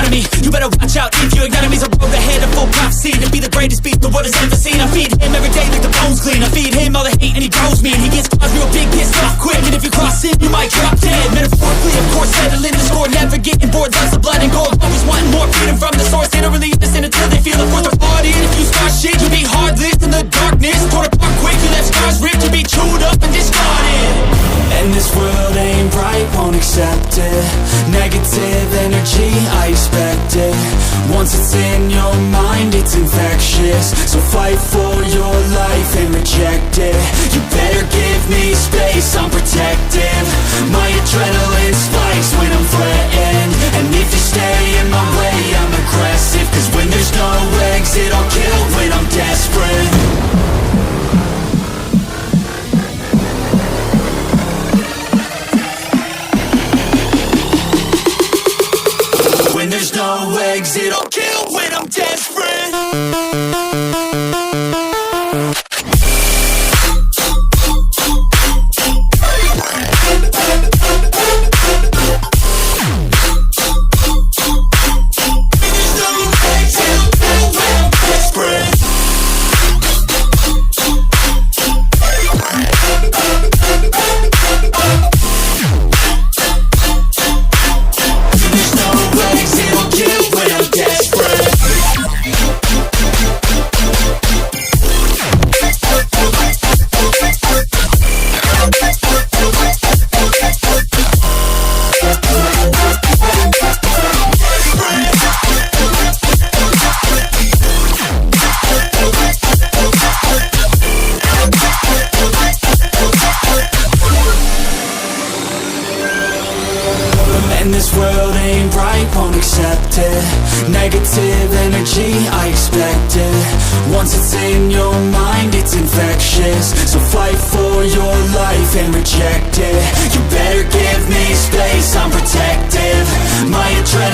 enemy. You better watch out if your enemy's a road ahead of full prophecy to be the greatest beast the world has ever seen. I feed him every day like the bones clean. I feed him all the hate and he grows me, and he gets cause real big, pissed off quick. And if you cross him, you might drop dead. Metaphorically, of course, settling the score, never getting bored. Loves of blood and gold, always wanting more freedom from the source. They don't really listen until they feel it for the party. And if you start shit, you be heartless in the darkness. Torn apart quick, you left scars ripped, you be chewed up and discarded. And this world ain't right, won't accept it. Negative energy, I expect it. Once it's in your mind, it's infectious. So fight for your life and reject it. You better give me space, I'm protective. My adrenaline spikes when I'm threatened. And if you stay in my way, I'm aggressive. Cause when there's no exit, I'll kill when I'm desperate. When there's no exit, I'll kill when I'm desperate. And this world ain't right, won't accept it. Negative energy, I expect it. Once it's in your mind, it's infectious. So fight for your life and reject it. You better give me space, I'm protective. My adrenaline